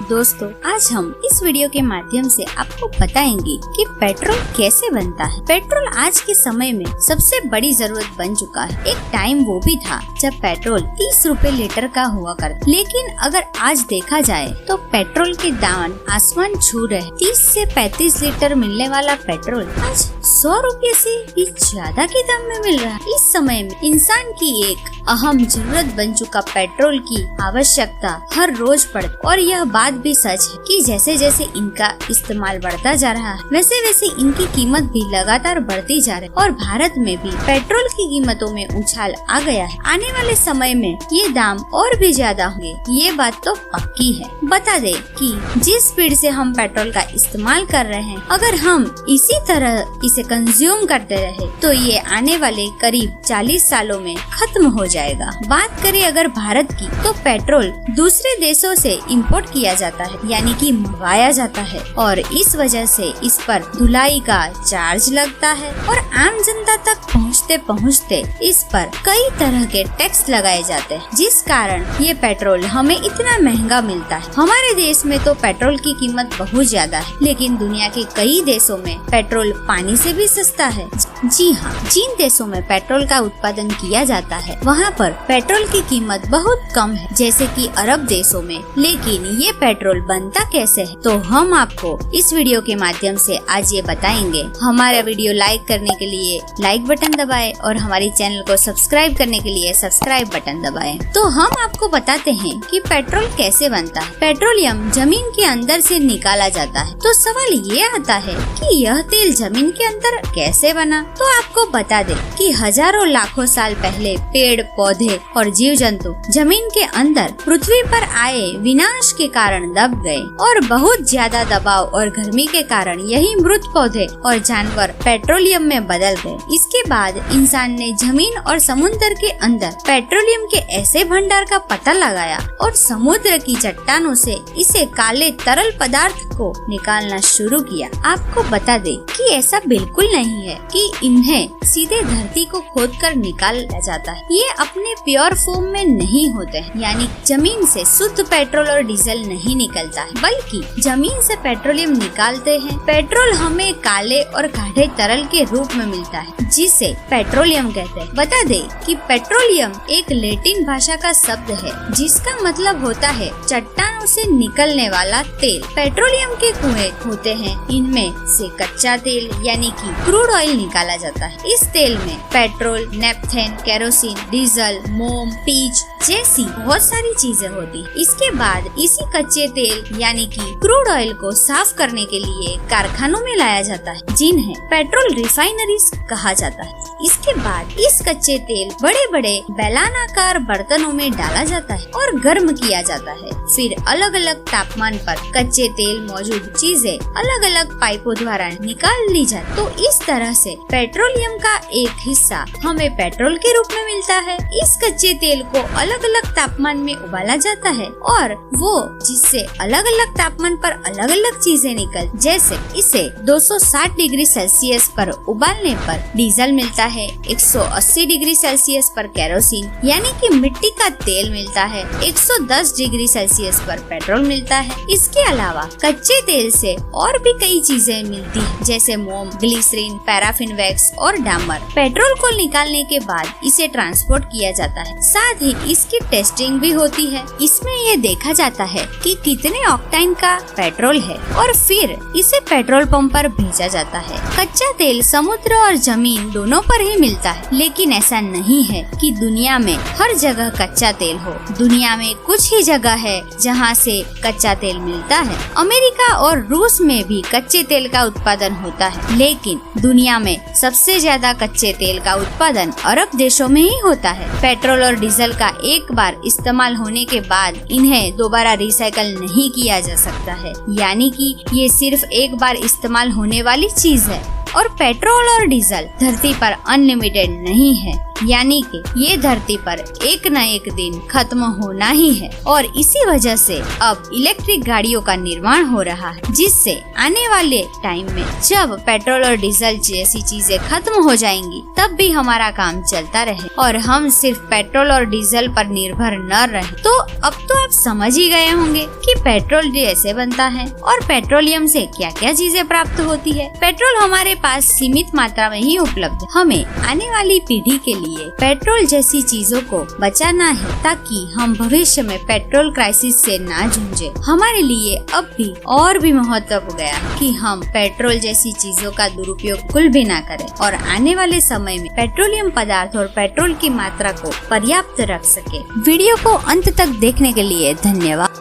दोस्तों, आज हम इस वीडियो के माध्यम से आपको बताएंगे कि पेट्रोल कैसे बनता है। पेट्रोल आज के समय में सबसे बड़ी जरूरत बन चुका है। एक टाइम वो भी था जब पेट्रोल 30 रुपए लीटर का हुआ करता, लेकिन अगर आज देखा जाए तो पेट्रोल के दाम आसमान छू रहे। 30 से 35 लीटर मिलने वाला पेट्रोल आज 100 रुपए से भी ज्यादा के दाम में मिल रहा है। इस समय में इंसान की एक अहम जरूरत बन चुका पेट्रोल की आवश्यकता हर रोज बढ़, और यह बात भी सच है कि जैसे जैसे इनका इस्तेमाल बढ़ता जा रहा है वैसे वैसे इनकी कीमत भी लगातार बढ़ती जा रही है। और भारत में भी पेट्रोल की कीमतों में उछाल आ गया है। आने वाले समय में ये दाम और भी ज्यादा होंगे, ये बात तो पक्की है। बता दे कि जिस स्पीड से हम पेट्रोल का इस्तेमाल कर रहे हैं, अगर हम इसी तरह इसे कंज्यूम करते रहे तो ये आने वाले करीब 40 सालों में खत्म हो जाएगा। बात करें अगर भारत की, तो पेट्रोल दूसरे देशों से इंपोर्ट किया जाता है, यानी कि मंगाया जाता है, और इस वजह से इस पर धुलाई का चार्ज लगता है और आम जनता तक पहुँचते पहुँचते इस पर कई तरह के टैक्स लगाए जाते हैं, जिस कारण ये पेट्रोल हमें इतना महंगा मिलता है। हमारे देश में तो पेट्रोल की कीमत बहुत ज्यादा है, लेकिन दुनिया के कई देशों में पेट्रोल पानी से भी सस्ता है। जी हाँ, जिन देशों में पेट्रोल का उत्पादन किया जाता है वहाँ पर पेट्रोल की कीमत बहुत कम है, जैसे कि अरब देशों में। लेकिन ये पेट्रोल बनता कैसे है, तो हम आपको इस वीडियो के माध्यम से आज ये बताएंगे। हमारा वीडियो लाइक करने के लिए लाइक बटन दबाएं और हमारे चैनल को सब्सक्राइब करने के लिए सब्सक्राइब बटन दबाएं। तो हम आपको बताते हैं कि पेट्रोल कैसे बनता है। पेट्रोलियम जमीन के अंदर से निकाला जाता है। तो सवाल ये आता है कि यह तेल जमीन के अंदर कैसे बना। तो आपको बता दें कि हजारों लाखों साल पहले पेड़ पौधे और जीव जंतु जमीन के अंदर पृथ्वी पर आए विनाश के कारण दब गए, और बहुत ज्यादा दबाव और गर्मी के कारण यही मृत पौधे और जानवर पेट्रोलियम में बदल गए। इसके बाद इंसान ने जमीन और समुद्र के अंदर पेट्रोलियम के ऐसे भंडार का पता लगाया और समुद्र की चट्टानों से इसे काले तरल पदार्थ को निकालना शुरू किया। आपको बता दे कि ऐसा बिल्कुल नहीं है कि इन्हें सीधे धरती को खोदकर निकाला जाता है। ये अपने प्योर फॉर्म में नहीं होते हैं, यानी जमीन से शुद्ध पेट्रोल और डीजल नहीं निकलता है, बल्कि जमीन से पेट्रोलियम निकालते हैं। पेट्रोल हमें काले और गाढ़े तरल के रूप में मिलता है, जिसे पेट्रोलियम कहते हैं। बता दे कि पेट्रोलियम एक लैटिन भाषा का शब्द है, जिसका मतलब होता है चट्टानों से निकलने वाला तेल। पेट्रोलियम के कुएं होते हैं, इनमें से कच्चा तेल यानी कि क्रूड ऑयल निकाला जाता है। इस तेल में पेट्रोल, नेफ्थेन, केरोसिन, डीजल, मोम, पीच जैसी बहुत सारी चीजें होती है। इसके बाद इसी कच्चे तेल यानी कि क्रूड ऑयल को साफ करने के लिए कारखानों में लाया जाता है, जिन्हें पेट्रोल रिफाइनरीज कहा जाता है। इसके बाद इस कच्चे तेल बड़े बड़े बेलनाकार बर्तनों में डाला जाता है और गर्म किया जाता है। फिर अलग अलग तापमान पर कच्चे तेल मौजूद चीजें अलग अलग पाइपों द्वारा निकाल ली जाती। तो इस तरह से पेट्रोलियम का एक हिस्सा हमें पेट्रोल के रूप में मिलता है। इस कच्चे तेल को अलग अलग तापमान में उबाला जाता है, और वो जिससे अलग अलग तापमान पर अलग अलग चीजें निकल, जैसे इसे 260 डिग्री सेल्सियस पर उबालने पर डीजल मिलता है, 180 डिग्री सेल्सियस पर केरोसिन यानी कि मिट्टी का तेल मिलता है, 110 डिग्री सेल्सियस पर पेट्रोल मिलता है। इसके अलावा कच्चे तेल से और भी कई चीजें मिलती है, जैसे मोम, ग्लिसरीन, पैराफिन वैक्स और डामर। पेट्रोल को निकालने के बाद इसे ट्रांसपोर्ट किया जाता है, साथ ही इसकी टेस्टिंग भी होती है। इसमें ये देखा जाता है कि कितने ऑक्टेन का पेट्रोल है, और फिर इसे पेट्रोल पंप पर भेजा जाता है। कच्चा तेल समुद्र और जमीन दोनों पर ही मिलता है, लेकिन ऐसा नहीं है कि दुनिया में हर जगह कच्चा तेल हो। दुनिया में कुछ ही जगह है जहाँ से कच्चा तेल मिलता है। अमेरिका और रूस में भी कच्चे तेल का उत्पादन होता है, लेकिन दुनिया में सबसे ज्यादा कच्चे तेल का उत्पादन अरब देशों में ही होता है। पेट्रोल और डीजल का एक बार इस्तेमाल होने के बाद इन्हें दोबारा रिसाइकल नहीं किया जा सकता है, यानी कि ये सिर्फ एक बार इस्तेमाल होने वाली चीज है। और पेट्रोल और डीजल धरती पर अनलिमिटेड नहीं है, यानी कि ये धरती पर एक न एक दिन खत्म होना ही है। और इसी वजह से अब इलेक्ट्रिक गाड़ियों का निर्माण हो रहा है, जिससे आने वाले टाइम में जब पेट्रोल और डीजल जैसी चीजें खत्म हो जाएंगी तब भी हमारा काम चलता रहे और हम सिर्फ पेट्रोल और डीजल पर निर्भर न रहे। तो अब तो आप समझ ही गए होंगे कि पेट्रोल कैसे बनता है और पेट्रोलियम से क्या क्या चीजें प्राप्त होती है। पेट्रोल हमारे पास सीमित मात्रा में ही उपलब्ध है। हमें आने वाली पीढ़ी के लिए पेट्रोल जैसी चीजों को बचाना है ताकि हम भविष्य में पेट्रोल क्राइसिस से ना जूझे। हमारे लिए अब भी और भी महत्व हो गया कि हम पेट्रोल जैसी चीजों का दुरुपयोग बिल्कुल भी ना करें और आने वाले समय में पेट्रोलियम पदार्थ और पेट्रोल की मात्रा को पर्याप्त रख सके। वीडियो को अंत तक देखने के लिए धन्यवाद।